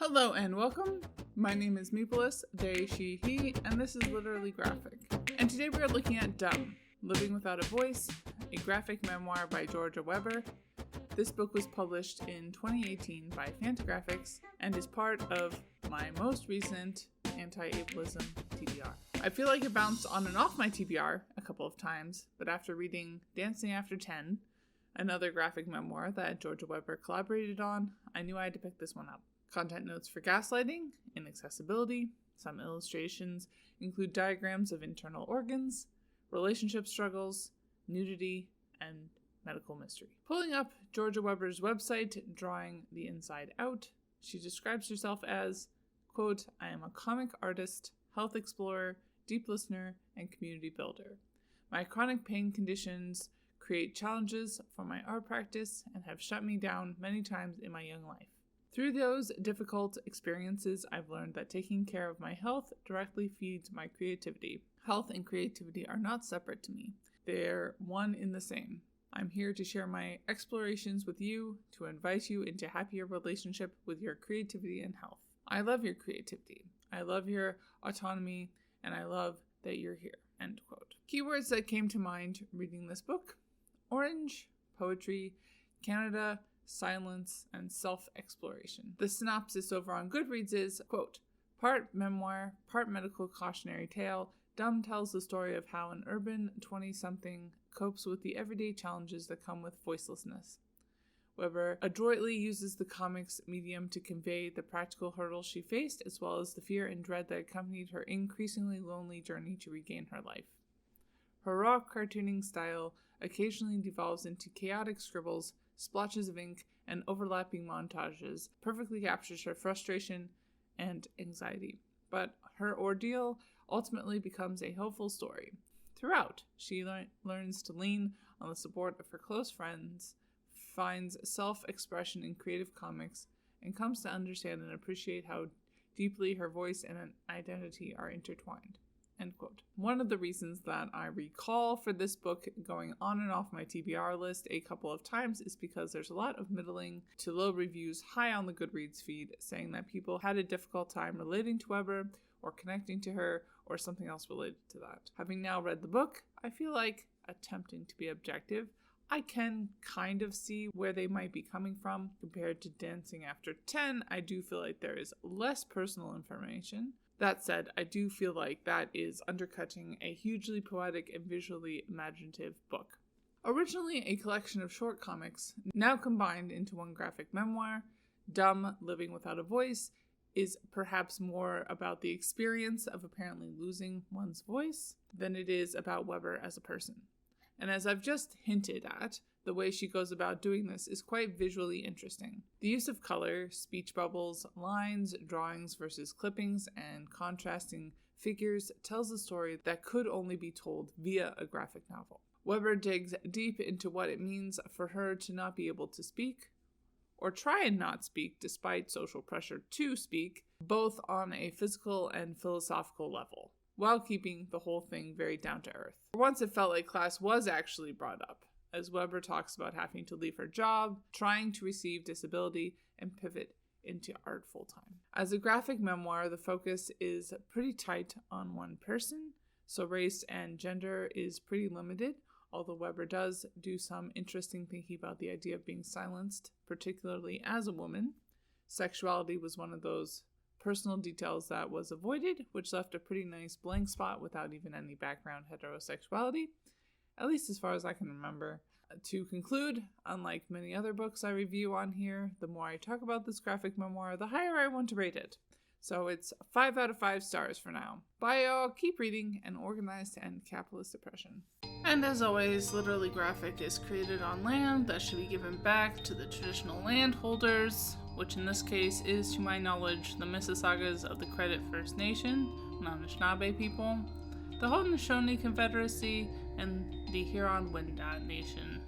Hello and welcome. My name is Meepolis, they, she, he, and this is Literally Graphic. And today we are looking at Dumb, Living Without a Voice, a graphic memoir by Georgia Weber. This book was published in 2018 by Fantagraphics and is part of my most recent anti-ableism TBR. I feel like it bounced on and off my TBR a couple of times, but after reading Dancing After 10, another graphic memoir that Georgia Weber collaborated on, I knew I had to pick this one up. Content notes for gaslighting, inaccessibility, some illustrations include diagrams of internal organs, relationship struggles, nudity, and medical mystery. Pulling up Georgia Weber's website, Drawing the Inside Out, she describes herself as, quote, "I am a comic artist, health explorer, deep listener, and community builder. My chronic pain conditions create challenges for my art practice and have shut me down many times in my young life. Through those difficult experiences, I've learned that taking care of my health directly feeds my creativity. Health and creativity are not separate to me. They're one in the same. I'm here to share my explorations with you, to invite you into happier relationship with your creativity and health. I love your creativity. I love your autonomy, and I love that you're here." End quote. Keywords that came to mind reading this book: orange, poetry, Canada, silence, and self-exploration. The synopsis over on Goodreads is, quote, "Part memoir, part medical cautionary tale, Dumb tells the story of how an urban 20-something copes with the everyday challenges that come with voicelessness. Weber adroitly uses the comics medium to convey the practical hurdles she faced, as well as the fear and dread that accompanied her increasingly lonely journey to regain her life. Her raw cartooning style occasionally devolves into chaotic scribbles, splotches of ink, and overlapping montages, perfectly captures her frustration and anxiety. But her ordeal ultimately becomes a hopeful story. Throughout, she learns to lean on the support of her close friends, finds self-expression in creative comics, and comes to understand and appreciate how deeply her voice and an identity are intertwined." End quote. One of the reasons that I recall for this book going on and off my TBR list a couple of times is because there's a lot of middling to low reviews high on the Goodreads feed saying that people had a difficult time relating to Weber or connecting to her or something else related to that. Having now read the book, I feel like, attempting to be objective, I can kind of see where they might be coming from. Compared to Dancing After 10, I do feel like there is less personal information. That said, I do feel like that is undercutting a hugely poetic and visually imaginative book. Originally a collection of short comics, now combined into one graphic memoir, Dumb, Living Without a Voice is perhaps more about the experience of apparently losing one's voice than it is about Weber as a person. And as I've just hinted at, the way she goes about doing this is quite visually interesting. The use of color, speech bubbles, lines, drawings versus clippings, and contrasting figures tells a story that could only be told via a graphic novel. Weber digs deep into what it means for her to not be able to speak, or try and not speak despite social pressure to speak, both on a physical and philosophical level, while keeping the whole thing very down to earth. For once it felt like class was actually brought up, as Weber talks about having to leave her job, trying to receive disability, and pivot into art full-time. As a graphic memoir, the focus is pretty tight on one person, so race and gender is pretty limited, although Weber does do some interesting thinking about the idea of being silenced, particularly as a woman. Sexuality was one of those personal details that was avoided, which left a pretty nice blank spot without even any background heterosexuality, at least as far as I can remember. To conclude, unlike many other books I review on here, the more I talk about this graphic memoir, the higher I want to rate it. So it's 5 out of 5 stars for now. Bye y'all, keep reading, and organize to end capitalist oppression. And as always, Literally Graphic is created on land that should be given back to the traditional landholders, which in this case is, to my knowledge, the Mississaugas of the Credit First Nation, non-Anishinaabe people, the Haudenosaunee Confederacy, and the Huron-Wendat Nation.